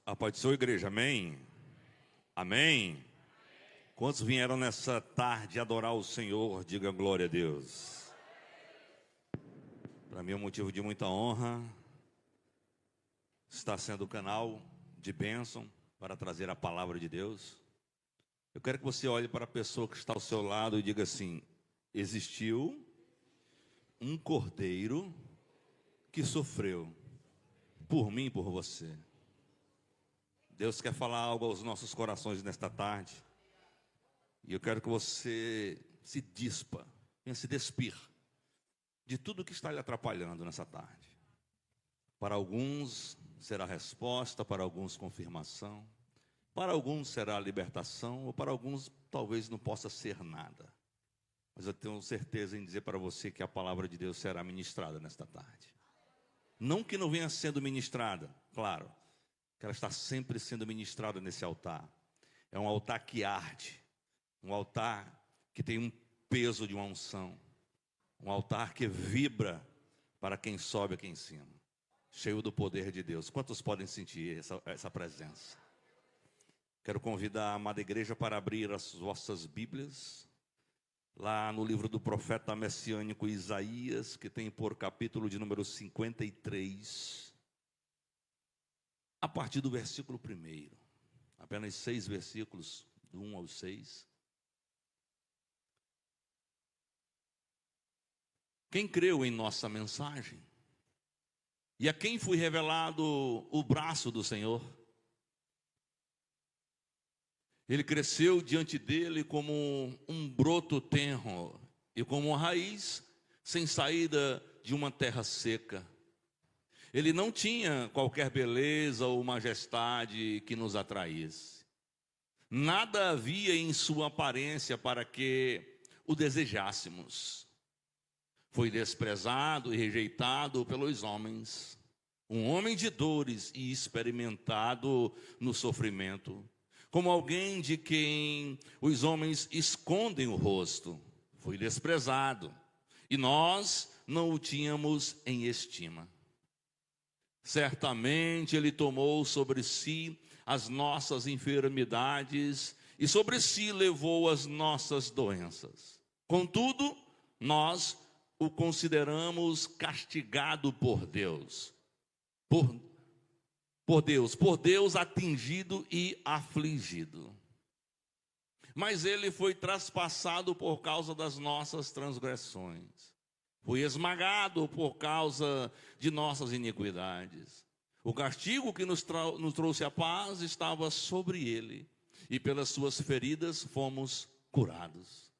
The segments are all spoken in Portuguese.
A paz do Senhor, igreja, amém? Amém? Quantos vieram nessa tarde adorar o Senhor? Diga glória a Deus. Para mim é um motivo de muita honra estar sendo o canal de bênção para trazer a palavra de Deus. Eu quero que você olhe para a pessoa que está ao seu lado e diga assim: existiu um cordeiro que sofreu por mim e por você. Deus quer falar algo aos nossos corações nesta tarde. E eu quero que você se dispa, venha se despir de tudo que está lhe atrapalhando nessa tarde. Para alguns será resposta, para alguns confirmação, para alguns será libertação, ou para alguns talvez não possa ser nada. Mas eu tenho certeza em dizer para você que a palavra de Deus será ministrada nesta tarde. Não que não venha sendo ministrada, claro, que ela está sempre sendo ministrada nesse altar. É um altar que arde, um altar que tem um peso de uma unção, um altar que vibra para quem sobe aqui em cima, cheio do poder de Deus. Quantos podem sentir essa presença? Quero convidar a amada igreja para abrir as vossas Bíblias, lá no livro do profeta messiânico Isaías, que tem por capítulo de número 53, a partir do versículo 1, apenas 6 versículos, do 1 ao 6. Quem creu em nossa mensagem? E a quem foi revelado o braço do Senhor? Ele cresceu diante dele como um broto tenro e como uma raiz sem saída de uma terra seca. Ele não tinha qualquer beleza ou majestade que nos atraísse. Nada havia em sua aparência para que o desejássemos. Foi desprezado e rejeitado pelos homens, um homem de dores e experimentado no sofrimento, como alguém de quem os homens escondem o rosto. Foi desprezado, e nós não o tínhamos em estima. Certamente ele tomou sobre si as nossas enfermidades e sobre si levou as nossas doenças. Contudo, nós o consideramos castigado por Deus, por Deus atingido e afligido. Mas ele foi traspassado por causa das nossas transgressões, foi esmagado por causa de nossas iniquidades. O castigo que nos trouxe a paz estava sobre ele, e pelas suas feridas fomos curados.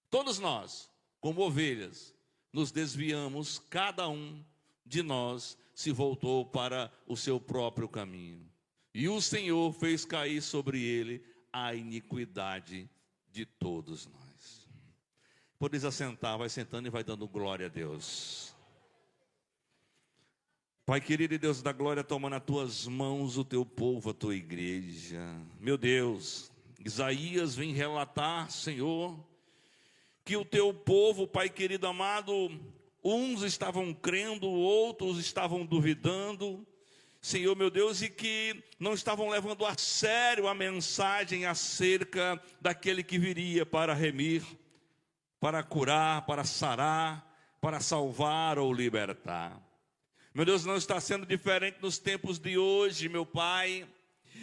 Todos nós, como ovelhas, nos desviamos, cada um de nós se voltou para o seu próprio caminho, e o Senhor fez cair sobre ele a iniquidade de todos nós. Podes assentar, vai sentando e vai dando glória a Deus. Pai querido e Deus da glória, toma nas tuas mãos o teu povo, a tua igreja. Meu Deus, Isaías vem relatar, Senhor, que o teu povo, Pai querido amado, uns estavam crendo, outros estavam duvidando, Senhor meu Deus, e que não estavam levando a sério a mensagem acerca daquele que viria para remir, para curar, para sarar, para salvar ou libertar. Meu Deus, não está sendo diferente nos tempos de hoje, meu Pai,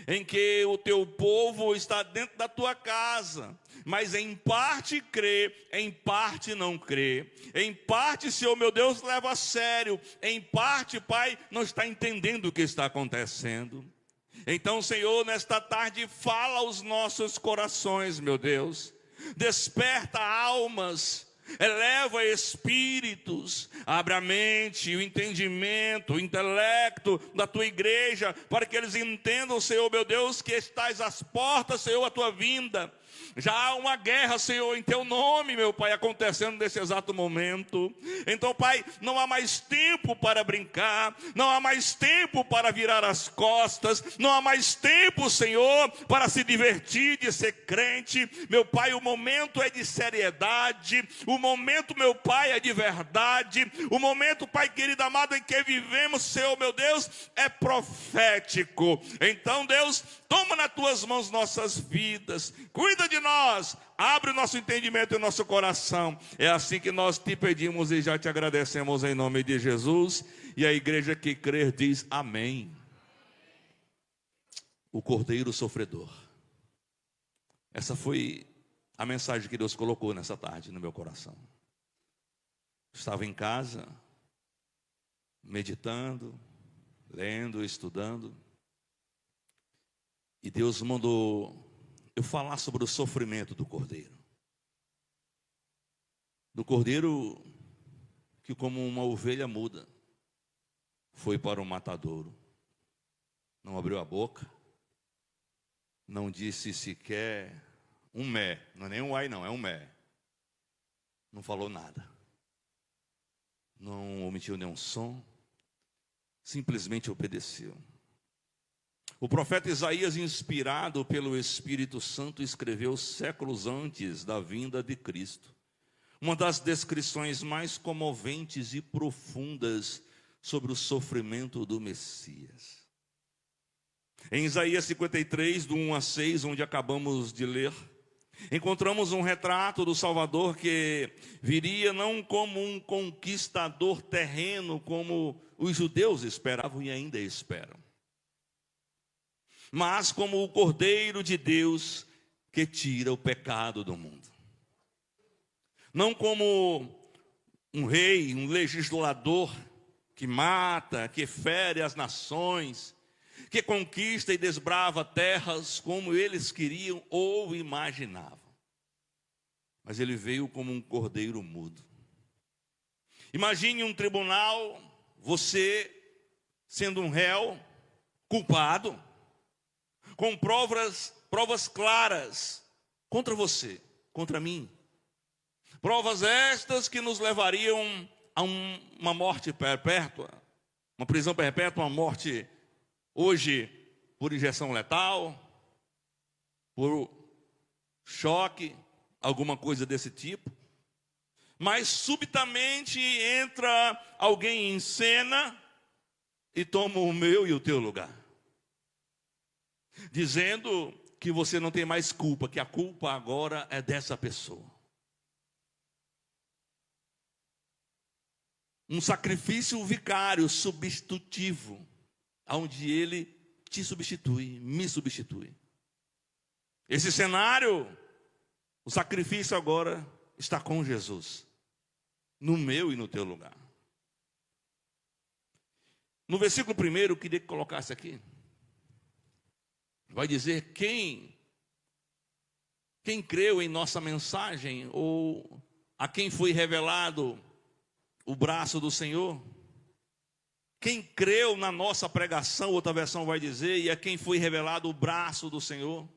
em que o teu povo está dentro da tua casa, mas em parte crê, em parte não crê. Em parte, Senhor meu Deus, leva a sério. Em parte, Pai, não está entendendo o que está acontecendo. Então, Senhor, nesta tarde, fala aos nossos corações, meu Deus. Desperta almas, eleva espíritos, abre a mente, o entendimento, o intelecto da tua igreja, para que eles entendam, Senhor meu Deus, que estás às portas, Senhor, a tua vinda. Já há uma guerra, Senhor, em teu nome, meu Pai, acontecendo nesse exato momento. Então, Pai, não há mais tempo para brincar, não há mais tempo para virar as costas, não há mais tempo, Senhor, para se divertir de ser crente. Meu Pai, o momento é de seriedade, o momento, meu Pai, é de verdade, o momento, Pai querido amado, em que vivemos, Senhor, meu Deus, é profético. Então, Deus, toma nas tuas mãos nossas vidas, cuida de nós, abre o nosso entendimento e o nosso coração. É assim que nós te pedimos e já te agradecemos em nome de Jesus. E a igreja que crer diz amém. O Cordeiro Sofredor. Essa foi a mensagem que Deus colocou nessa tarde no meu coração. Estava em casa, meditando, lendo, estudando, e Deus mandou eu falar sobre o sofrimento do Cordeiro. Do Cordeiro que, como uma ovelha muda, foi para o matadouro. Não abriu a boca, não disse sequer um mé, não é nem um ai não, é um mé. Não falou nada, não omitiu nenhum som, simplesmente obedeceu. O profeta Isaías, inspirado pelo Espírito Santo, escreveu séculos antes da vinda de Cristo uma das descrições mais comoventes e profundas sobre o sofrimento do Messias. Em Isaías 53, do 1 a 6, onde acabamos de ler, encontramos um retrato do Salvador que viria não como um conquistador terreno, como os judeus esperavam e ainda esperam, mas como o Cordeiro de Deus que tira o pecado do mundo. Não como um rei, um legislador que mata, que fere as nações, que conquista e desbrava terras como eles queriam ou imaginavam. Mas ele veio como um cordeiro mudo. Imagine um tribunal, você sendo um réu, culpado, com provas claras contra você, contra mim. Provas estas que nos levariam a uma morte perpétua, uma prisão perpétua, uma morte hoje por injeção letal, por choque, alguma coisa desse tipo. Mas subitamente entra alguém em cena e toma o meu e o teu lugar, dizendo que você não tem mais culpa, que a culpa agora é dessa pessoa. Um sacrifício vicário, substitutivo, onde ele te substitui, me substitui. Esse cenário, o sacrifício agora está com Jesus, no meu e no teu lugar. No versículo 1, eu queria que colocasse aqui. Vai dizer quem creu em nossa mensagem, ou a quem foi revelado o braço do Senhor. Quem creu na nossa pregação, outra versão vai dizer, e a quem foi revelado o braço do Senhor.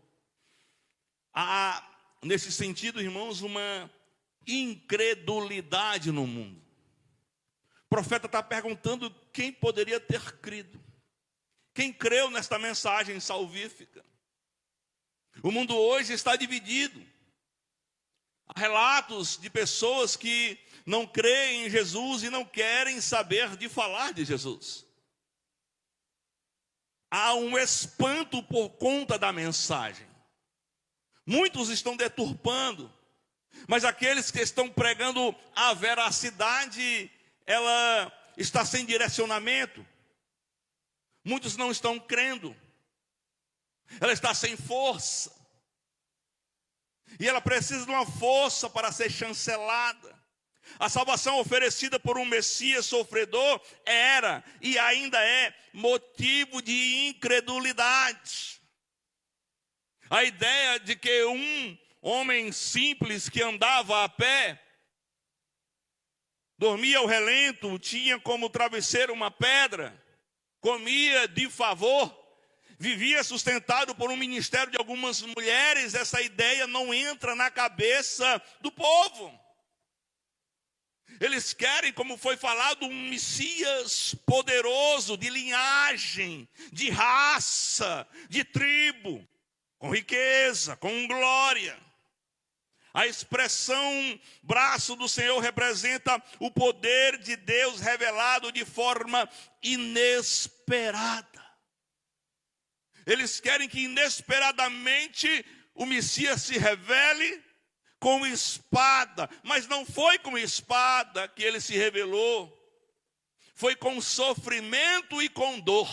Há, nesse sentido, irmãos, uma incredulidade no mundo. O profeta está perguntando quem poderia ter crido. Quem creu nesta mensagem salvífica? O mundo hoje está dividido. Há relatos de pessoas que não creem em Jesus e não querem saber de falar de Jesus. Há um espanto por conta da mensagem. Muitos estão deturpando, mas aqueles que estão pregando a veracidade, ela está sem direcionamento. Muitos não estão crendo. Ela está sem força. E ela precisa de uma força para ser chancelada. A salvação oferecida por um Messias sofredor era e ainda é motivo de incredulidade. A ideia de que um homem simples que andava a pé, dormia ao relento, tinha como travesseiro uma pedra, comia de favor, vivia sustentado por um ministério de algumas mulheres, essa ideia não entra na cabeça do povo. Eles querem, como foi falado, um Messias poderoso, de linhagem, de raça, de tribo, com riqueza, com glória. A expressão braço do Senhor representa o poder de Deus revelado de forma inesperada. Eles querem que inesperadamente o Messias se revele com espada, mas não foi com espada que ele se revelou, foi com sofrimento e com dor,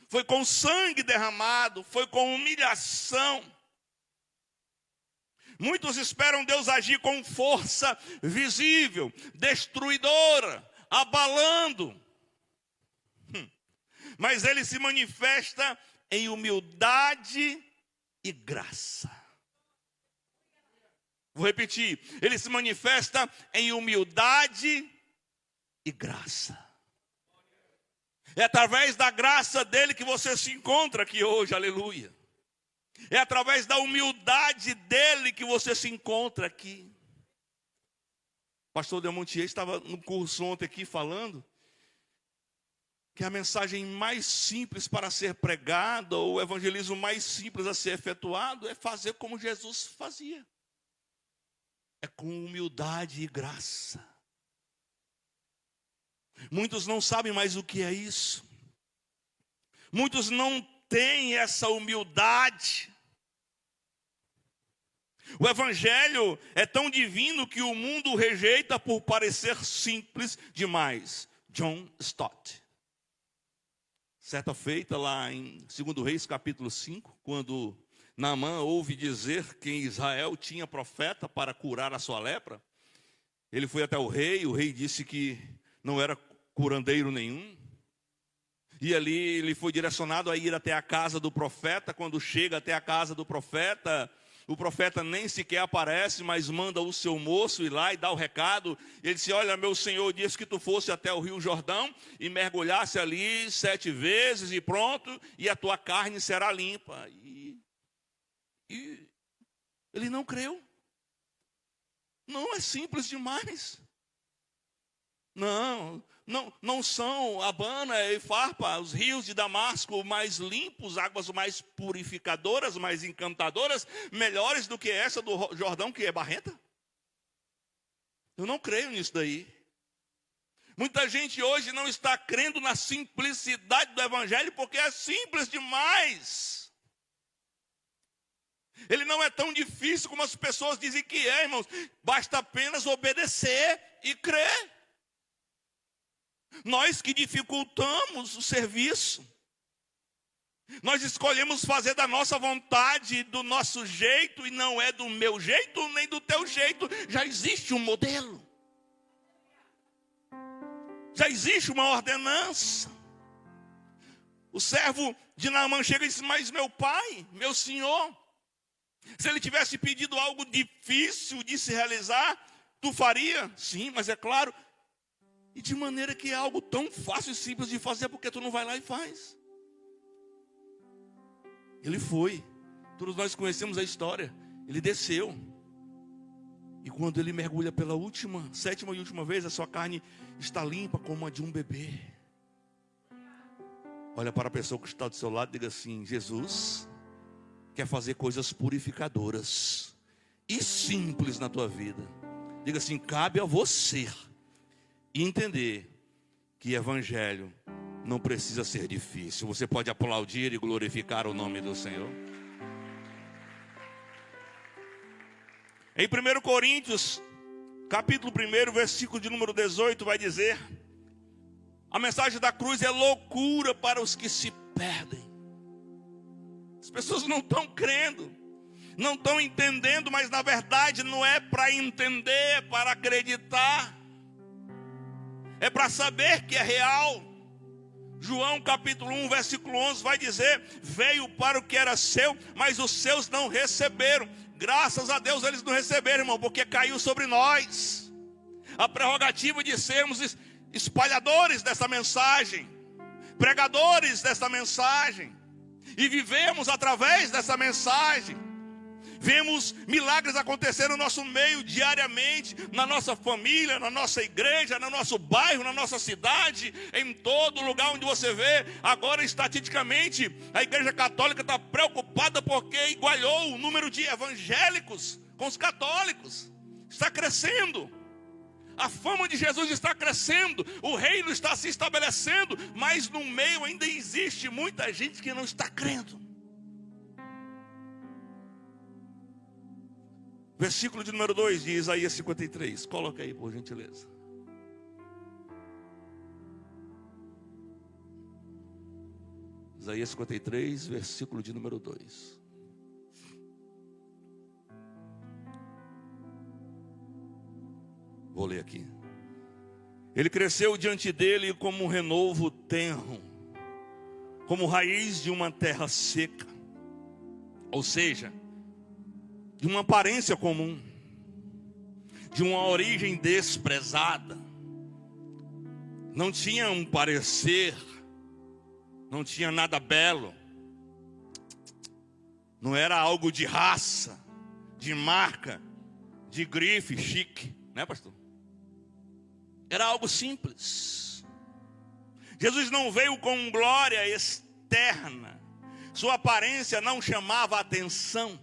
foi com sangue derramado, foi com humilhação. Muitos esperam Deus agir com força visível, destruidora, abalando, mas ele se manifesta em humildade e graça. Vou repetir, ele se manifesta em humildade e graça. É através da graça dele que você se encontra aqui hoje, aleluia. É através da humildade dele que você se encontra aqui. O pastor Demontier estava no curso ontem aqui falando que a mensagem mais simples para ser pregada, ou o evangelismo mais simples a ser efetuado, é fazer como Jesus fazia. É com humildade e graça. Muitos não sabem mais o que é isso. Muitos não têm essa humildade. O evangelho é tão divino que o mundo o rejeita por parecer simples demais. John Stott. Certa feita lá em 2 Reis capítulo 5, quando Naamã ouve dizer que em Israel tinha profeta para curar a sua lepra, ele foi até o rei disse que não era curandeiro nenhum, e ali ele foi direcionado a ir até a casa do profeta. Quando chega até a casa do profeta, o profeta nem sequer aparece, mas manda o seu moço ir lá e dar o recado. Ele disse: olha, meu senhor disse que tu fosse até o rio Jordão e mergulhasse ali 7 vezes e pronto, e a tua carne será limpa. E ele não creu. Não, é simples demais. Não são Abana e Farpa, os rios de Damasco mais limpos, águas mais purificadoras, mais encantadoras, melhores do que essa do Jordão, que é barrenta? Eu não creio nisso daí. Muita gente hoje não está crendo na simplicidade do evangelho, porque é simples demais. Ele não é tão difícil como as pessoas dizem que é, irmãos. Basta apenas obedecer e crer. Nós que dificultamos o serviço, nós escolhemos fazer da nossa vontade, do nosso jeito, e não é do meu jeito nem do teu jeito. Já existe um modelo, já existe uma ordenança. O servo de Naamã chega e diz: mas meu pai, meu senhor, se ele tivesse pedido algo difícil de se realizar, tu faria? Sim, mas é claro. E de maneira que é algo tão fácil e simples de fazer, porque tu não vai lá e faz. Ele foi. Todos nós conhecemos a história. Ele desceu. E quando ele mergulha pela sétima e última vez, a sua carne está limpa como a de um bebê. Olha para a pessoa que está do seu lado e diga assim: Jesus quer fazer coisas purificadoras e simples na tua vida. Diga assim: cabe a você entender que evangelho não precisa ser difícil. Você pode aplaudir e glorificar o nome do Senhor. Em 1 Coríntios, capítulo 1, versículo de número 18, vai dizer: a mensagem da cruz é loucura para os que se perdem. As pessoas não estão crendo, não estão entendendo, mas na verdade não é para entender, é para acreditar. É para saber que é real. João capítulo 1, versículo 11 vai dizer: veio para o que era seu, mas os seus não receberam. Graças a Deus eles não receberam, irmão, porque caiu sobre nós a prerrogativa de sermos espalhadores dessa mensagem. pregadores dessa mensagem, e vivemos através dessa mensagem. Vemos milagres acontecer no nosso meio diariamente, na nossa família, na nossa igreja, no nosso bairro, na nossa cidade, em todo lugar onde você vê. Agora, estatisticamente, a Igreja Católica está preocupada porque igualou o número de evangélicos com os católicos. Está crescendo. A fama de Jesus está crescendo, o reino está se estabelecendo, mas no meio ainda existe muita gente que não está crendo. Versículo de número 2 de Isaías 53. Coloca aí, por gentileza. Isaías 53, versículo de número 2. Vou ler aqui. Ele cresceu diante dele como um renovo tenro, como raiz de uma terra seca. Ou seja, de uma aparência comum, de uma origem desprezada. Não tinha um parecer, não tinha nada belo. Não era algo de raça, de marca, de grife, chique, né, pastor? Era algo simples. Jesus não veio com glória externa. Sua aparência não chamava atenção.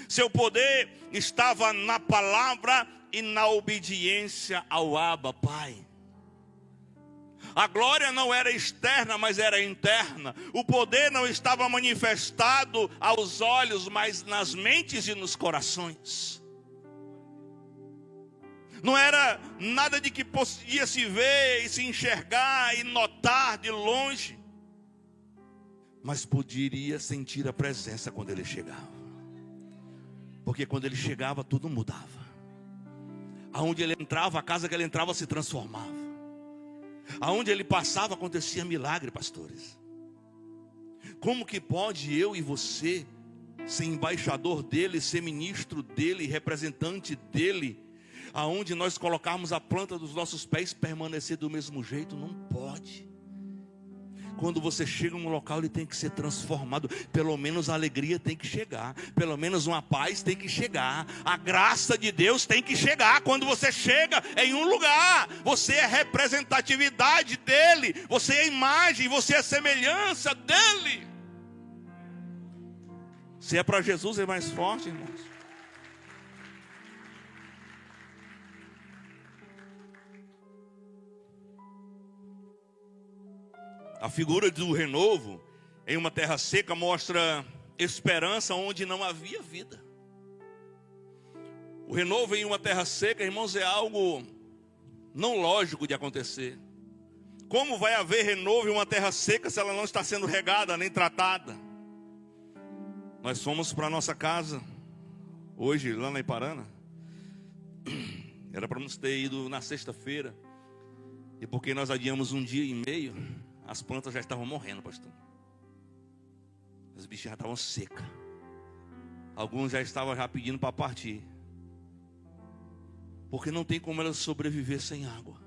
Seu poder estava na palavra e na obediência ao Abba, Pai. A glória não era externa, mas era interna. O poder não estava manifestado aos olhos, mas nas mentes e nos corações. Não era nada de que podia se ver e se enxergar e notar de longe, mas poderia sentir a presença quando ele chegava. Porque quando ele chegava, tudo mudava. Aonde ele entrava, a casa que ele entrava se transformava. Aonde ele passava, acontecia milagre, pastores. Como que pode eu e você ser embaixador dele, ser ministro dele, representante dele, aonde nós colocarmos a planta dos nossos pés permanecer do mesmo jeito? Não pode. Quando você chega num local, ele tem que ser transformado. Pelo menos a alegria tem que chegar. Pelo menos uma paz tem que chegar. A graça de Deus tem que chegar. Quando você chega em um lugar, você é representatividade dele. Você é imagem, você é semelhança dele. Se é para Jesus, é mais forte, irmãos. A figura do renovo em uma terra seca mostra esperança onde não havia vida. O renovo em uma terra seca, irmãos, é algo não lógico de acontecer. Como vai haver renovo em uma terra seca se ela não está sendo regada nem tratada? Nós fomos para a nossa casa hoje lá na Iparana. Era para nos ter ido na sexta-feira, e porque nós adiamos um dia e meio, as plantas já estavam morrendo, pastor. As bichas já estavam secas. Alguns já estavam já pedindo para partir. Porque não tem como elas sobreviver sem água.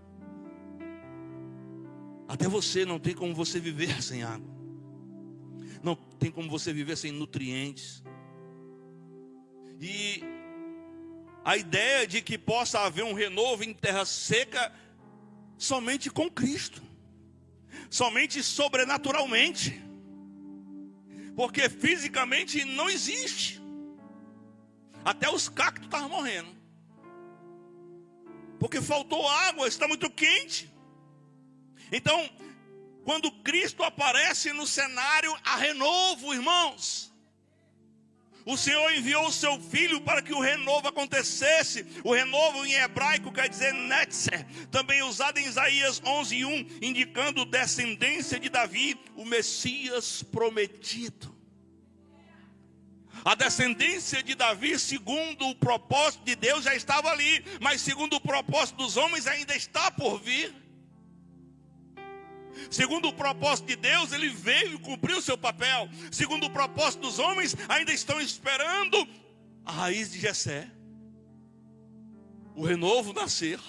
Até você não tem como você viver sem água. Não tem como você viver sem nutrientes. E a ideia de que possa haver um renovo em terra seca somente com Cristo. Somente sobrenaturalmente, porque fisicamente não existe. Até os cactos estavam morrendo, porque faltou água, está muito quente. Então, quando Cristo aparece no cenário, há renovo, irmãos. O Senhor enviou o seu Filho para que o renovo acontecesse. O renovo em hebraico quer dizer netzer, também usado em Isaías 11:1, indicando descendência de Davi, o Messias prometido. A descendência de Davi, segundo o propósito de Deus, já estava ali, mas segundo o propósito dos homens ainda está por vir. Segundo o propósito de Deus, ele veio e cumpriu o seu papel. Segundo o propósito dos homens, ainda estão esperando a raiz de Jessé, o renovo nascer.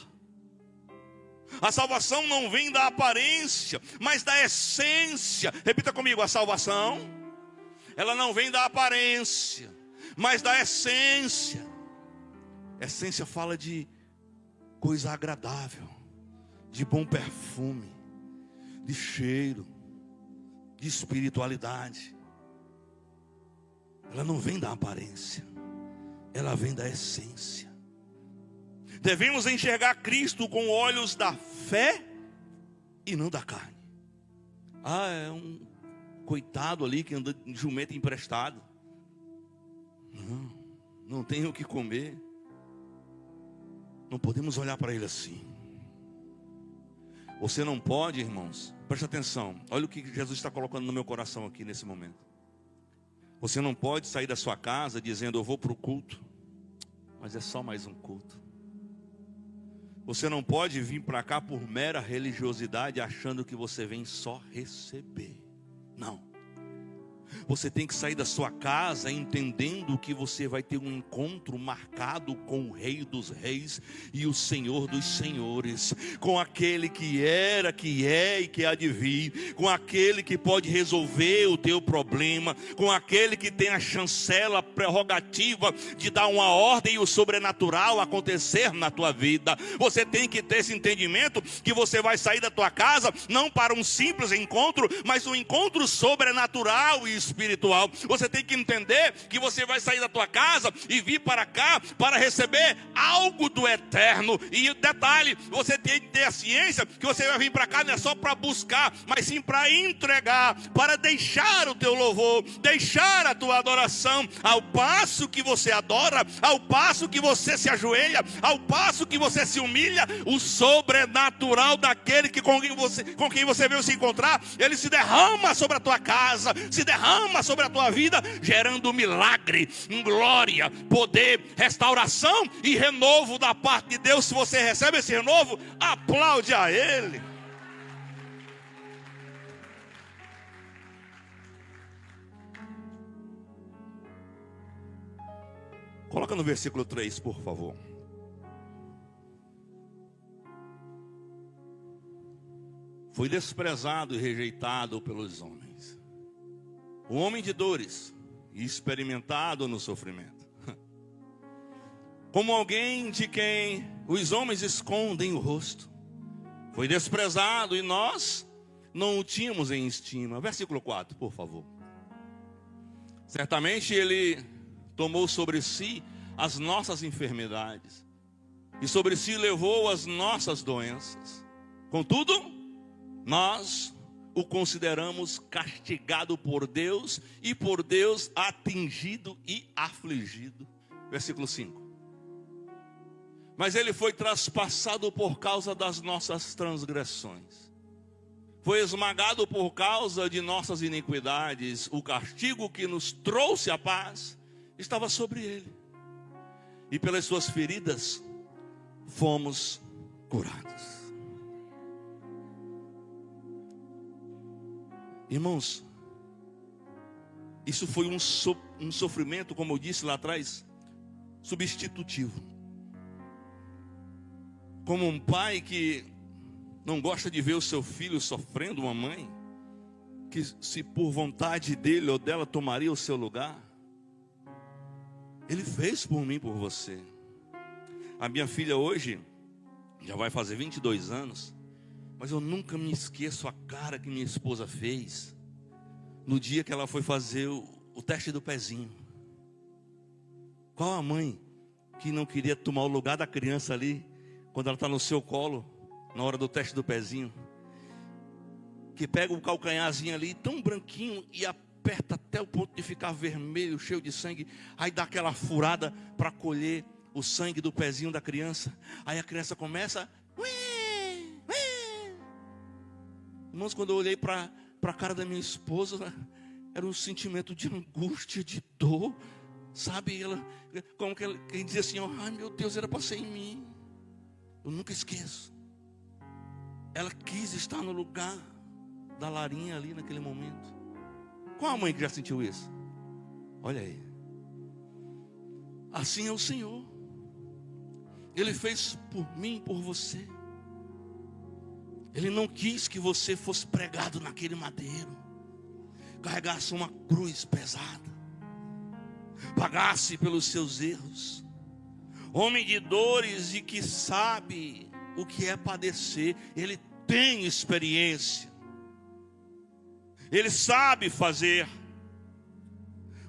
A salvação não vem da aparência, mas da essência. Repita comigo: a salvação, ela não vem da aparência, mas da essência. Essência fala de coisa agradável, de bom perfume, de cheiro, de espiritualidade. Ela não vem da aparência, ela vem da essência. Devemos enxergar Cristo com olhos da fé e não da carne. É um coitado ali que anda de jumento emprestado. Não tem o que comer. Não podemos olhar para ele assim. Você não pode, irmãos, preste atenção. Olha o que Jesus está colocando no meu coração aqui nesse momento. Você não pode sair da sua casa dizendo: eu vou para o culto, mas é só mais um culto. Você não pode vir para cá por mera religiosidade, achando que você vem só receber. Não. Você tem que sair da sua casa entendendo que você vai ter um encontro marcado com o Rei dos Reis e o Senhor dos Senhores, com aquele que era, que é e que há de vir, com aquele que pode resolver o teu problema, com aquele que tem a chancela, a prerrogativa de dar uma ordem e o sobrenatural acontecer na tua vida. Você tem que ter esse entendimento que você vai sair da tua casa não para um simples encontro, mas um encontro sobrenatural e espiritual. Você tem que entender que você vai sair da tua casa e vir para cá para receber algo do eterno. E detalhe, você tem que ter a ciência que você vai vir para cá não é só para buscar, mas sim para entregar, para deixar o teu louvor, deixar a tua adoração. Ao passo que você adora, ao passo que você se ajoelha, ao passo que você se humilha, o sobrenatural daquele com quem você veio se encontrar, ele se derrama sobre a tua casa, se derrama sobre a tua vida, gerando milagre, glória, poder, restauração e renovo da parte de Deus. Se você recebe esse renovo, aplaude a Ele. Coloca no versículo 3, por favor. Foi desprezado e rejeitado pelos homens, o homem de dores e experimentado no sofrimento, como alguém de quem os homens escondem o rosto. Foi desprezado e nós não o tínhamos em estima. Versículo 4, por favor. Certamente ele tomou sobre si as nossas enfermidades e sobre si levou as nossas doenças. Contudo, nós o consideramos castigado por Deus e por Deus atingido e afligido. Versículo 5. Mas ele foi traspassado por causa das nossas transgressões, foi esmagado por causa de nossas iniquidades. O castigo que nos trouxe a paz estava sobre ele, e pelas suas feridas fomos curados. Irmãos, isso foi um sofrimento, como eu disse lá atrás, substitutivo. Como um pai que não gosta de ver o seu filho sofrendo, uma mãe que, se por vontade dele ou dela, tomaria o seu lugar, ele fez por mim, por você. A minha filha hoje já vai fazer 22 anos. Mas eu nunca me esqueço a cara que minha esposa fez no dia que ela foi fazer o teste do pezinho. Qual a mãe que não queria tomar o lugar da criança ali, quando ela está no seu colo, na hora do teste do pezinho? Que pega o calcanharzinho ali, tão branquinho, e aperta até o ponto de ficar vermelho, cheio de sangue. Aí dá aquela furada para colher o sangue do pezinho da criança. Aí a criança começa... Irmãos, quando eu olhei para a cara da minha esposa, era um sentimento de angústia, de dor, sabe? Ela, como que quem dizia assim: ai meu Deus, era para ser em mim. Eu nunca esqueço. Ela quis estar no lugar da Larinha ali naquele momento. Qual a mãe que já sentiu isso? Olha aí. Assim é o Senhor. Ele fez por mim, por você. Ele não quis que você fosse pregado naquele madeiro, carregasse uma cruz pesada, pagasse pelos seus erros. Homem de dores e que sabe o que é padecer. Ele tem experiência, ele sabe fazer.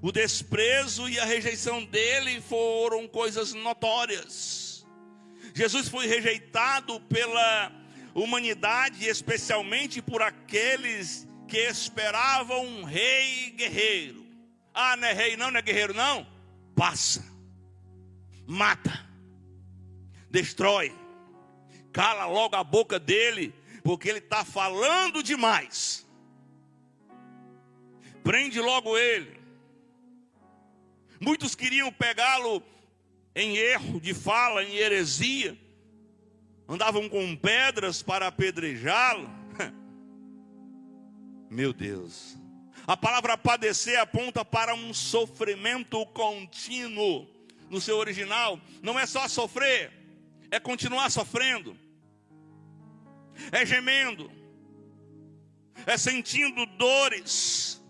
O desprezo e a rejeição dele foram coisas notórias. Jesus foi rejeitado pela humanidade, especialmente por aqueles que esperavam um rei guerreiro. Ah, não é rei não, não é guerreiro não? Passa, mata, destrói, cala logo a boca dele, porque ele está falando demais. Prende logo ele. Muitos queriam pegá-lo em erro de fala, em heresia. Andavam com pedras para apedrejá-lo. Meu Deus. A palavra padecer aponta para um sofrimento contínuo. No seu original, não é só sofrer, é continuar sofrendo, é gemendo, é sentindo dores.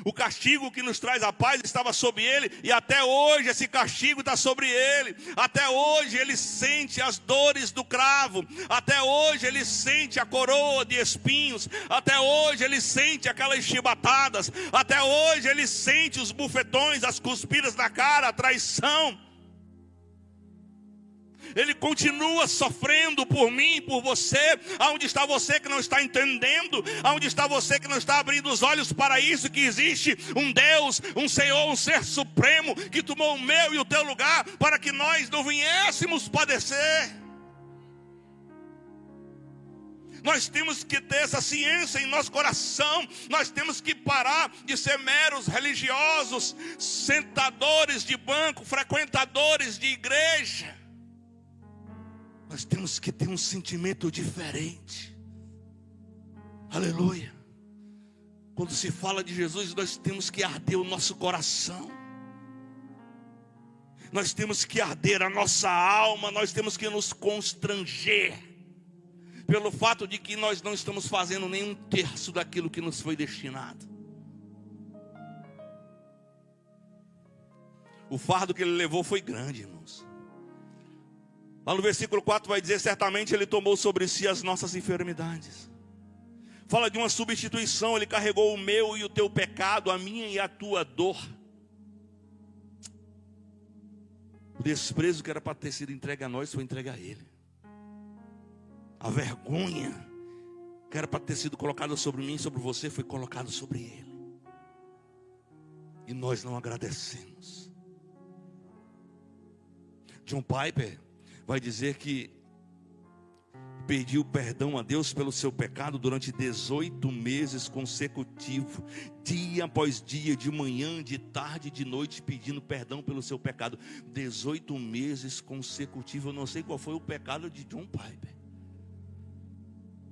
O castigo que nos traz a paz estava sobre ele, e até hoje esse castigo está sobre ele. Até hoje ele sente as dores do cravo, até hoje ele sente a coroa de espinhos, até hoje ele sente aquelas chibatadas, até hoje ele sente os bufetões, as cuspidas na cara, a traição. Ele continua sofrendo por mim, por você. Aonde está você que não está entendendo? Aonde está você que não está abrindo os olhos para isso? Que existe um Deus, um Senhor, um ser supremo, que tomou o meu e o teu lugar, para que nós não viéssemos padecer. Nós temos que ter essa ciência em nosso coração. Nós temos que parar de ser meros religiosos, sentadores de banco, frequentadores de igreja. Nós temos que ter um sentimento diferente. Aleluia. Quando se fala de Jesus, nós temos que arder o nosso coração. Nós temos que arder a nossa alma. Nós temos que nos constranger pelo fato de que nós não estamos fazendo nem um terço daquilo que nos foi destinado. O fardo que ele levou foi grande, irmãos. Lá no versículo 4 vai dizer: certamente ele tomou sobre si as nossas enfermidades. Fala de uma substituição. Ele carregou o meu e o teu pecado, a minha e a tua dor. O desprezo que era para ter sido entregue a nós foi entregue a ele. A vergonha que era para ter sido colocada sobre mim e sobre você foi colocada sobre ele. E nós não agradecemos. John Piper vai dizer que pediu perdão a Deus pelo seu pecado durante 18 meses consecutivos, dia após dia, de manhã, de tarde, de noite, pedindo perdão pelo seu pecado. 18 meses consecutivos. Eu não sei qual foi o pecado de John Piper.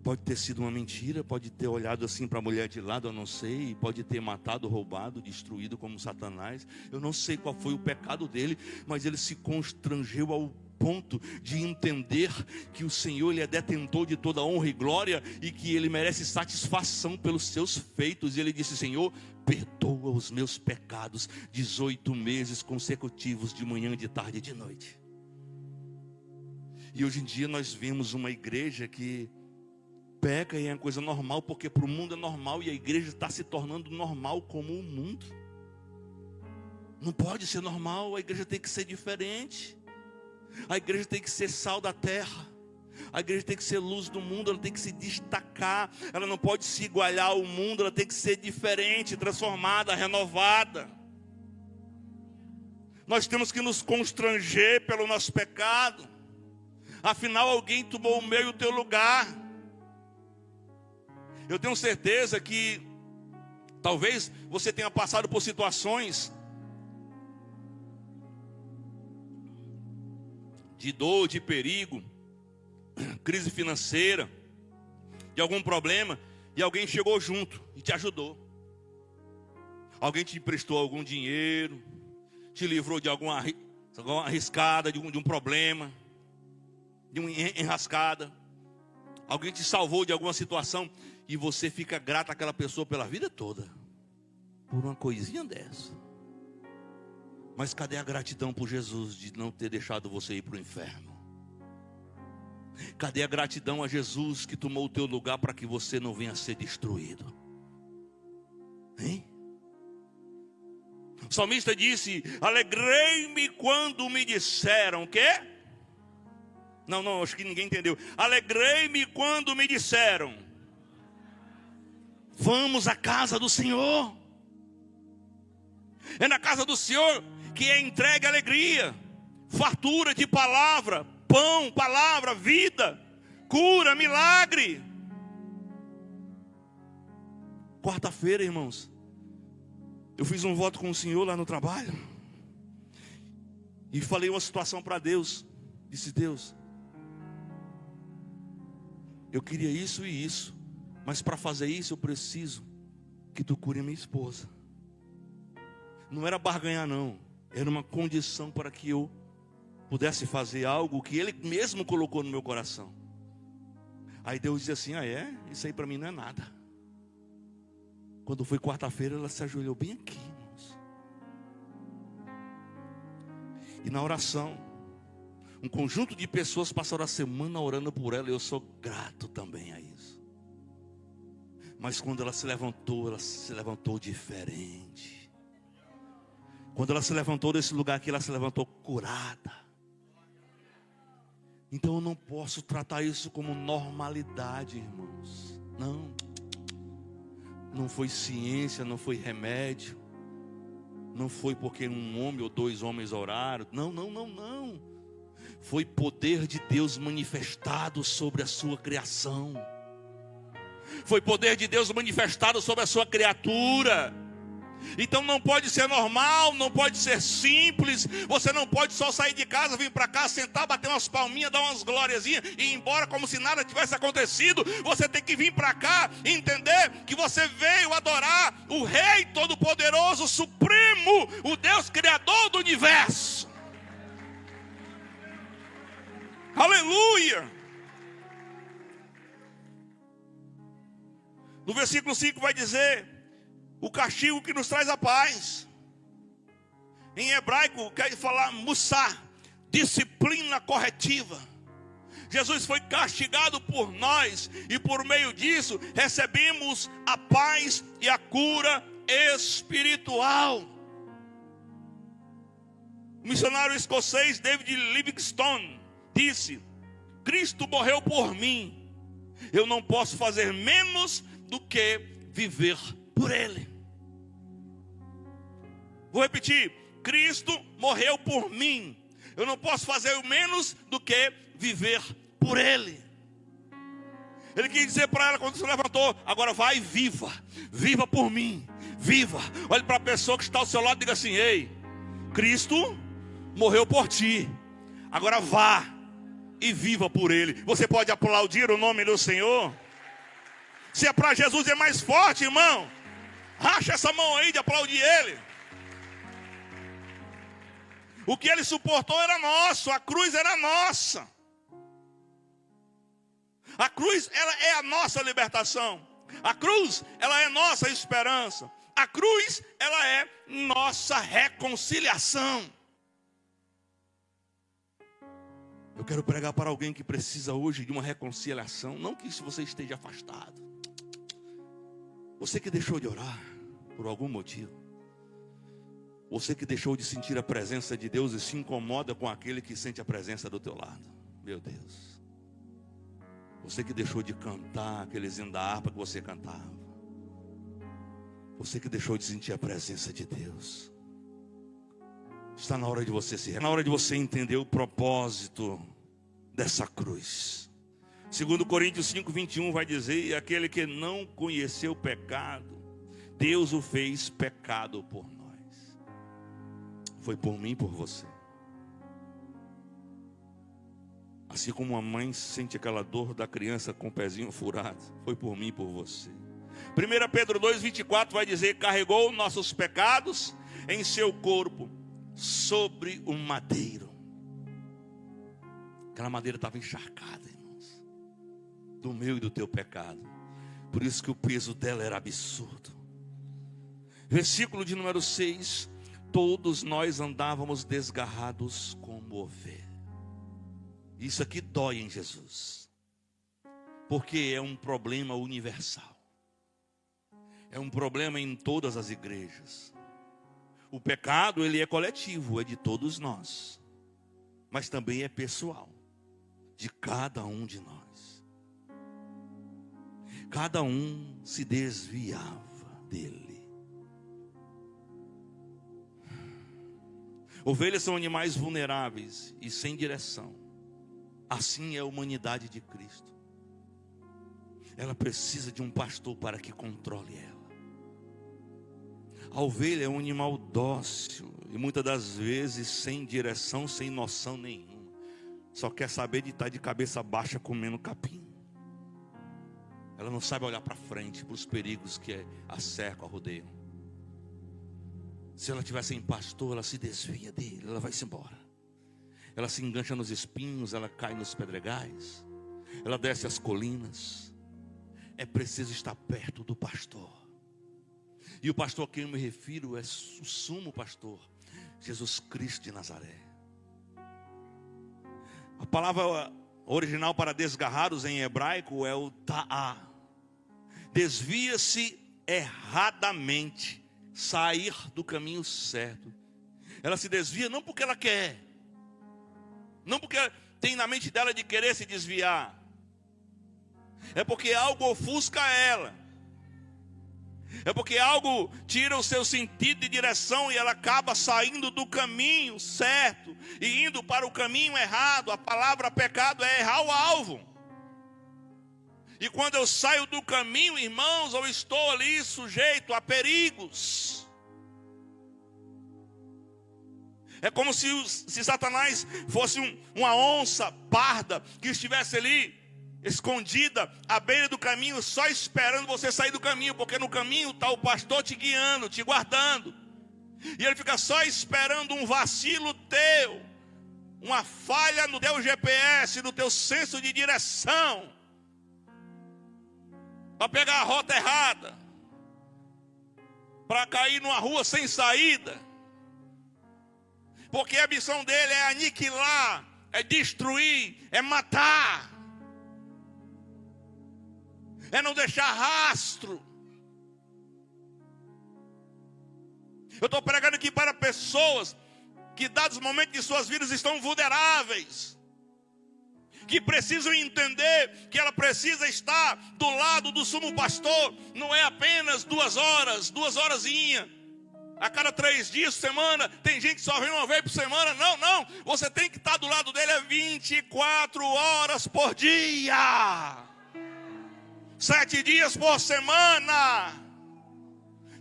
Pode ter sido uma mentira, pode ter olhado assim para a mulher de lado, eu não sei. Pode ter matado, roubado, destruído como Satanás. Eu não sei qual foi o pecado dele, mas ele se constrangeu ao ponto de entender que o Senhor, Ele é detentor de toda honra e glória, e que Ele merece satisfação pelos seus feitos. E ele disse: Senhor, perdoa os meus pecados. 18 meses consecutivos, de manhã, de tarde e de noite. E hoje em dia nós vemos uma igreja que peca e é uma coisa normal, porque para o mundo é normal, e a igreja está se tornando normal como o mundo. Não pode ser normal, a igreja tem que ser diferente. A igreja tem que ser sal da terra. A igreja tem que ser luz do mundo. Ela tem que se destacar. Ela não pode se igualar ao mundo. Ela tem que ser diferente, transformada, renovada. Nós temos que nos constranger pelo nosso pecado. Afinal, alguém tomou o meu e o teu lugar. Eu tenho certeza que talvez você tenha passado por situações de dor, de perigo, crise financeira, de algum problema, e alguém chegou junto e te ajudou. Alguém te emprestou algum dinheiro, te livrou de alguma arriscada, de um problema, de uma enrascada. Alguém te salvou de alguma situação e você fica grato àquela pessoa pela vida toda, por uma coisinha dessa. Mas cadê a gratidão por Jesus de não ter deixado você ir para o inferno? Cadê a gratidão a Jesus que tomou o teu lugar para que você não venha a ser destruído? Hein? O salmista disse: alegrei-me quando me disseram, o quê? Não, acho que ninguém entendeu. Alegrei-me quando me disseram: vamos à casa do Senhor. É na casa do Senhor que é entregue alegria, fartura de palavra, pão, palavra, vida, cura, milagre. Quarta-feira, irmãos, eu fiz um voto com o Senhor lá no trabalho e falei uma situação para Deus. Disse: Deus, eu queria isso e isso, mas para fazer isso eu preciso que tu cure a minha esposa. Não era barganhar não, era uma condição para que eu pudesse fazer algo que Ele mesmo colocou no meu coração. Aí Deus disse assim: ah é? Isso aí para mim não é nada. Quando foi quarta-feira, ela se ajoelhou bem aqui, irmãos. E na oração, um conjunto de pessoas passaram a semana orando por ela, e eu sou grato também a isso. Mas quando ela se levantou diferente. Quando ela se levantou desse lugar aqui, ela se levantou curada. Então eu não posso tratar isso como normalidade, irmãos. Não foi ciência, não foi remédio. Não foi porque um homem ou dois homens oraram. Não. Foi poder de Deus manifestado sobre a sua criação. Foi poder de Deus manifestado sobre a sua criatura. Então não pode ser normal, não pode ser simples. Você não pode só sair de casa, vir para cá, sentar, bater umas palminhas, dar umas gloriazinhas e ir embora como se nada tivesse acontecido. Você tem que vir para cá e entender que você veio adorar o Rei Todo-Poderoso, Supremo, o Deus Criador do Universo. Aleluia! No versículo 5 vai dizer: o castigo que nos traz a paz. Em hebraico quer falar mussar, disciplina corretiva. Jesus foi castigado por nós, e por meio disso recebemos a paz e a cura espiritual. O missionário escocês David Livingstone disse: Cristo morreu por mim, eu não posso fazer menos do que viver por Ele. Vou repetir: Cristo morreu por mim, eu não posso fazer menos do que viver por Ele. Ele quis dizer para ela quando se levantou: agora vai e viva por mim, viva. Olhe para a pessoa que está ao seu lado e diga assim: ei, Cristo morreu por ti, agora vá e viva por Ele. Você pode aplaudir o nome do Senhor? Se é para Jesus é mais forte, irmão. Racha essa mão aí de aplaudir Ele. O que Ele suportou era nosso, a cruz era nossa. A cruz, ela é a nossa libertação. A cruz, ela é nossa esperança. A cruz, ela é nossa reconciliação. Eu quero pregar para alguém que precisa hoje de uma reconciliação. Não que se você esteja afastado. Você que deixou de orar por algum motivo. Você que deixou de sentir a presença de Deus e se incomoda com aquele que sente a presença do teu lado. Meu Deus. Você que deixou de cantar aqueles hinos da harpa que você cantava. Você que deixou de sentir a presença de Deus. Está na hora de você na hora de você entender o propósito dessa cruz. 2 Coríntios 5:21 vai dizer: e aquele que não conheceu o pecado, Deus o fez pecado por nós. Foi por mim e por você. Assim como uma mãe sente aquela dor da criança com o pezinho furado, foi por mim e por você. 1 Pedro 2:24 vai dizer: carregou nossos pecados em seu corpo sobre o madeiro. Aquela madeira estava encharcada, irmãos. do meu e do teu pecado. Por isso que o peso dela era absurdo. Versículo de número 6. Todos nós andávamos desgarrados como ovelha. Isso aqui dói em Jesus, porque é um problema universal. É um problema em todas as igrejas. O pecado, ele é coletivo, é de todos nós. Mas também é pessoal, de cada um de nós. Cada um se desviava dele. Ovelhas são animais vulneráveis e sem direção. Assim é a humanidade de Cristo. Ela precisa de um pastor para que controle ela. A ovelha é um animal dócil e muitas das vezes sem direção, sem noção nenhuma. Só quer saber de estar de cabeça baixa comendo capim. Ela não sabe olhar para frente, para os perigos que a cercam, a rodeiam. Se ela estiver sem pastor, ela se desvia dele, ela vai-se embora. Ela se engancha nos espinhos, ela cai nos pedregais, ela desce as colinas. É preciso estar perto do pastor. E o pastor a quem eu me refiro é o sumo pastor, Jesus Cristo de Nazaré. A palavra original para desgarrados em hebraico é o ta'á. Desvia-se erradamente, sair do caminho certo. Ela se desvia não porque ela quer, não porque tem na mente dela de querer se desviar, é porque algo ofusca ela. É porque algo tira o seu sentido de direção e ela acaba saindo do caminho certo e indo para o caminho errado. A palavra pecado é errar o alvo. E quando eu saio do caminho, irmãos, eu estou ali sujeito a perigos. É como se Satanás fosse uma onça parda que estivesse ali escondida à beira do caminho, só esperando você sair do caminho, porque no caminho está o pastor te guiando, te guardando, e ele fica só esperando um vacilo teu, uma falha no teu GPS, no teu senso de direção, para pegar a rota errada, para cair numa rua sem saída, porque a missão dele é aniquilar, é destruir, é matar, é não deixar rastro. Eu estou pregando aqui para pessoas que, dados os momentos de suas vidas, estão vulneráveis, que precisam entender que ela precisa estar do lado do sumo pastor. Não é apenas 2 horas, 2 horazinhas a cada 3 dias, semana. Tem gente que só vem uma vez por semana. Não, você tem que estar do lado dele 24 horas por dia, 7 dias por semana,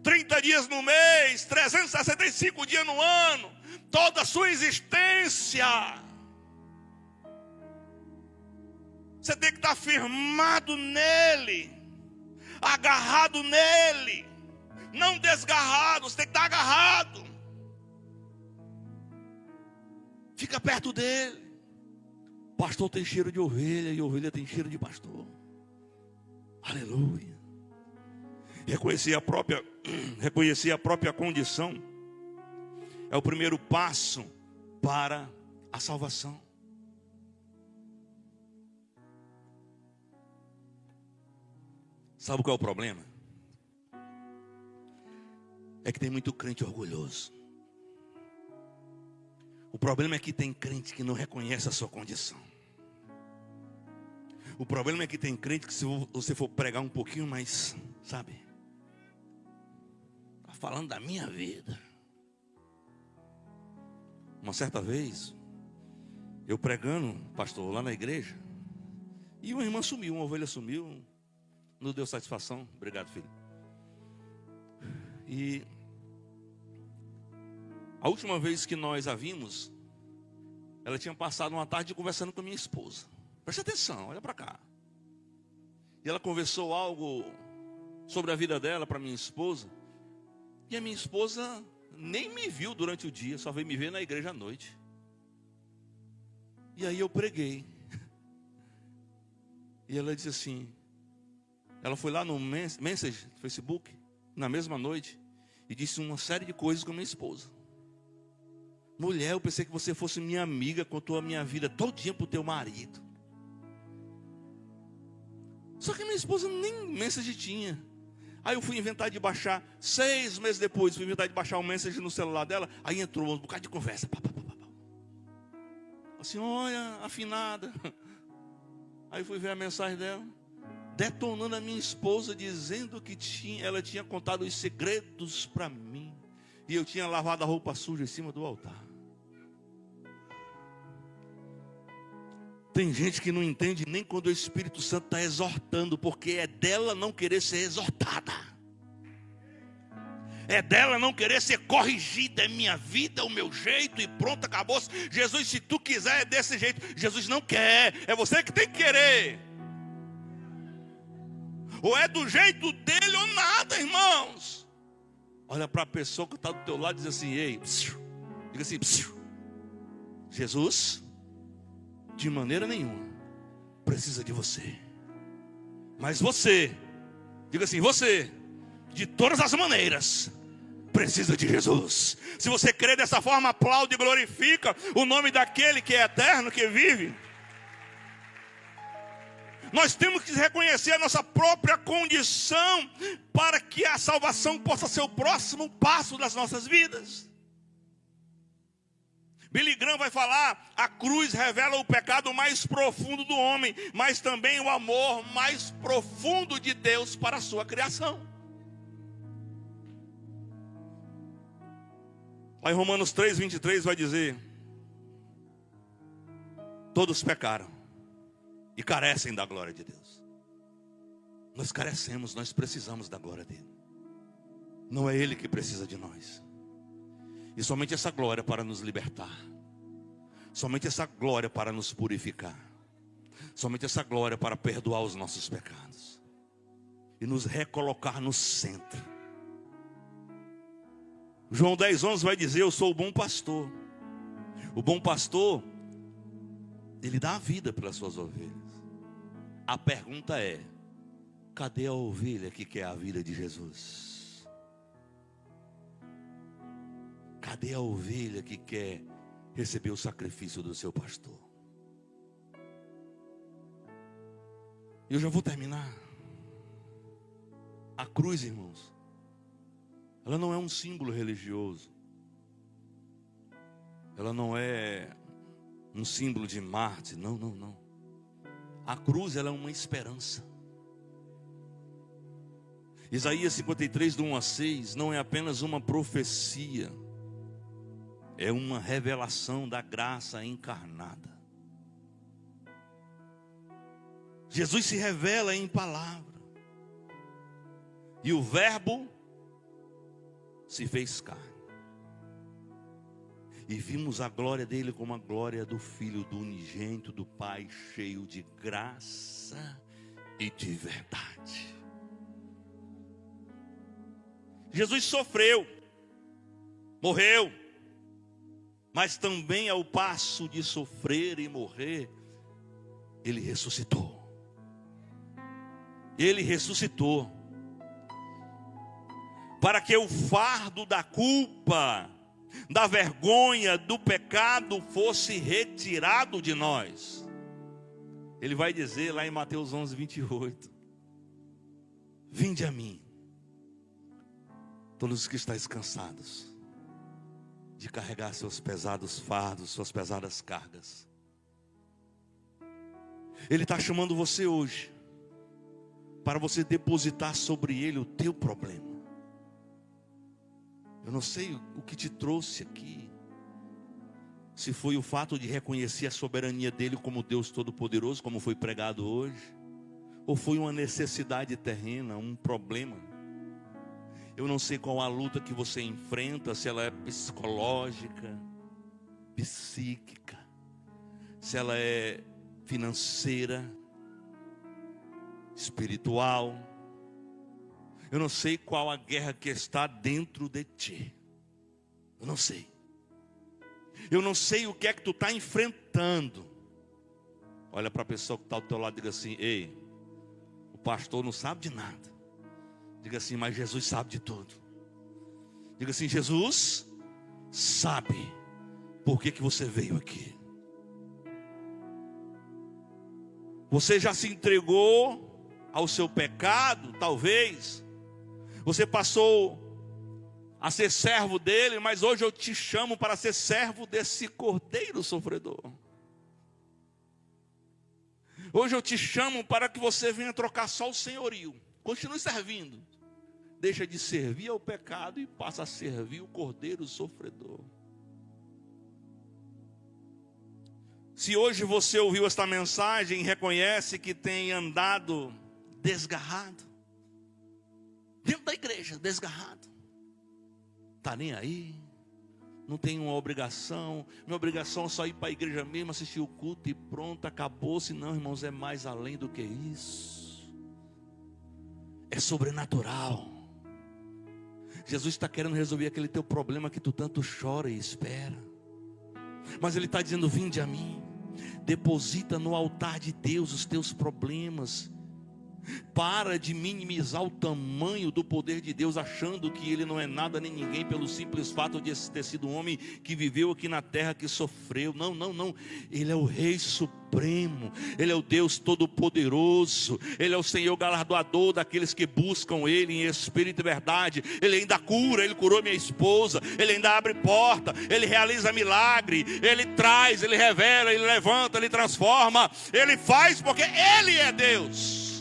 30 dias no mês, 365 dias no ano, toda a sua existência. Você tem que estar firmado nele, agarrado nele, não desgarrado, você tem que estar agarrado. Fica perto dele. Pastor tem cheiro de ovelha e ovelha tem cheiro de pastor. Aleluia. Reconhecer a própria condição é o primeiro passo para a salvação. Sabe qual é o problema? É que tem muito crente orgulhoso. O problema é que tem crente que não reconhece a sua condição. O problema é que tem crente que, se você for pregar um pouquinho mais, sabe, está falando da minha vida. Uma certa vez, eu pregando, pastor, lá na igreja, e uma irmã sumiu, uma ovelha sumiu, não deu satisfação. Obrigado, filho. E a última vez que nós a vimos, ela tinha passado uma tarde conversando com a minha esposa. Preste atenção, olha para cá. E ela conversou algo sobre a vida dela para minha esposa. E a minha esposa nem me viu durante o dia, só veio me ver na igreja à noite. E aí eu preguei. E ela disse assim, ela foi lá no Message, Facebook, na mesma noite, e disse uma série de coisas com a minha esposa. Mulher, eu pensei que você fosse minha amiga, contou a minha vida todinha pro teu marido. Só que minha esposa nem Message tinha. Aí eu fui inventar de baixar, 6 meses depois, fui inventar de baixar um Message no celular dela. Aí entrou um bocado de conversa. Assim, olha, afinada. Aí fui ver a mensagem dela, detonando a minha esposa, dizendo que ela tinha contado os segredos para mim. E eu tinha lavado a roupa suja em cima do altar. Tem gente que não entende nem quando o Espírito Santo está exortando, porque é dela não querer ser exortada. É dela não querer ser corrigida. É minha vida, é o meu jeito e pronto, acabou. Jesus, se tu quiser, é desse jeito. Jesus não quer, é você que tem que querer. Ou é do jeito dele ou nada, irmãos. Olha para a pessoa que está do teu lado e diz assim, ei, psiu. Diga assim, psiu. Jesus, de maneira nenhuma, precisa de você. Mas você, diga assim, você, de todas as maneiras, precisa de Jesus. Se você crê dessa forma, aplaude e glorifica o nome daquele que é eterno, que vive. Nós temos que reconhecer a nossa própria condição para que a salvação possa ser o próximo passo das nossas vidas. Billy Graham vai falar, a cruz revela o pecado mais profundo do homem, mas também o amor mais profundo de Deus para a sua criação. Aí Romanos 3:23 vai dizer, todos pecaram e carecem da glória de Deus. Nós carecemos, nós precisamos da glória dele. Não é ele que precisa de nós. E somente essa glória para nos libertar. Somente essa glória para nos purificar. Somente essa glória para perdoar os nossos pecados. E nos recolocar no centro. João 10:11 vai dizer, eu sou o bom pastor. O bom pastor, ele dá a vida pelas suas ovelhas. A pergunta é, cadê a ovelha que quer a vida de Jesus? Cadê a ovelha que quer receber o sacrifício do seu pastor? Eu já vou terminar. A cruz, irmãos, ela não é um símbolo religioso. Ela não é um símbolo de Marte. Não, não, não. A cruz, ela é uma esperança. Isaías 53, do 1 a 6, não é apenas uma profecia. É uma revelação da graça encarnada. Jesus se revela em palavra. E o verbo se fez carne. E vimos a glória dele como a glória do Filho do unigênito do Pai, cheio de graça e de verdade. Jesus sofreu, morreu, mas também ao passo de sofrer e morrer, ele ressuscitou. Ele ressuscitou. Para que o fardo da culpa, da vergonha, do pecado fosse retirado de nós. Ele vai dizer lá em Mateus 11:28, vinde a mim, todos os que estáis cansados de carregar seus pesados fardos, suas pesadas cargas. Ele está chamando você hoje para você depositar sobre ele o teu problema. Eu não sei o que te trouxe aqui. Se foi o fato de reconhecer a soberania dele como Deus Todo-Poderoso, como foi pregado hoje, ou foi uma necessidade terrena, um problema. Eu não sei qual a luta que você enfrenta, se ela é psicológica, psíquica, se ela é financeira, espiritual. Eu não sei qual a guerra que está dentro de ti. Eu não sei. Eu não sei o que é que tu está enfrentando. Olha para a pessoa que está ao teu lado e diga assim, ei, pastor não sabe de nada. Diga assim: mas Jesus sabe de tudo. Diga assim: Jesus sabe por que você veio aqui. Você já se entregou ao seu pecado, talvez. Você passou a ser servo dele, mas hoje eu te chamo para ser servo desse cordeiro sofredor. Hoje eu te chamo para que você venha trocar só o senhorio. Continue servindo. Deixa de servir ao pecado e passa a servir o cordeiro sofredor. Se hoje você ouviu esta mensagem e reconhece que tem andado desgarrado, dentro da igreja, desgarrado, está nem aí, não tem uma obrigação, minha obrigação é só ir para a igreja mesmo, assistir o culto e pronto, acabou-se. Não, irmãos, é mais além do que isso, é sobrenatural. Jesus está querendo resolver aquele teu problema que tu tanto chora e espera, mas Ele está dizendo: vinde a mim. Deposita no altar de Deus os teus problemas. Para de minimizar o tamanho do poder de Deus, achando que Ele não é nada nem ninguém pelo simples fato de ter sido um homem que viveu aqui na terra, que sofreu. Não, não, não. Ele é o Rei Supremo, Ele é o Deus Todo-Poderoso, Ele é o Senhor galardoador daqueles que buscam Ele em espírito e verdade. Ele ainda cura, Ele curou minha esposa, Ele ainda abre porta, Ele realiza milagre, Ele traz, Ele revela, Ele levanta, Ele transforma, Ele faz porque Ele é Deus.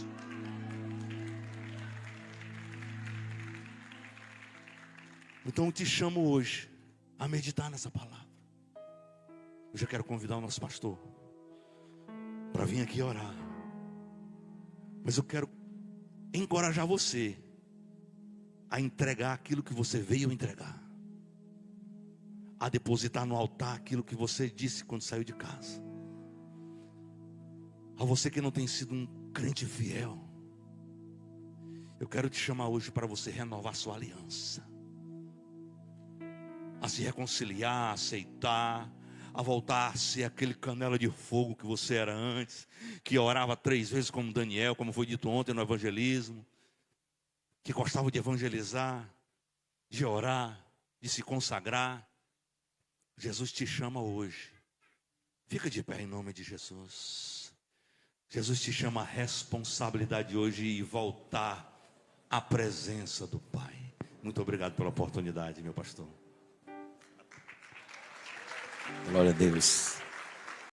Então eu te chamo hoje a meditar nessa palavra. Eu já quero convidar o nosso pastor para vir aqui orar. Mas eu quero encorajar você a entregar aquilo que você veio entregar, a depositar no altar aquilo que você disse quando saiu de casa. A você que não tem sido um crente fiel, eu quero te chamar hoje para você renovar sua aliança, a se reconciliar, a aceitar, a voltar a ser aquele canela de fogo que você era antes, que orava 3 vezes como Daniel, como foi dito ontem no evangelismo, que gostava de evangelizar, de orar, de se consagrar. Jesus te chama hoje. Fica de pé em nome de Jesus. Jesus te chama a responsabilidade hoje e voltar à presença do Pai. Muito obrigado pela oportunidade, meu pastor. Glória a Deus.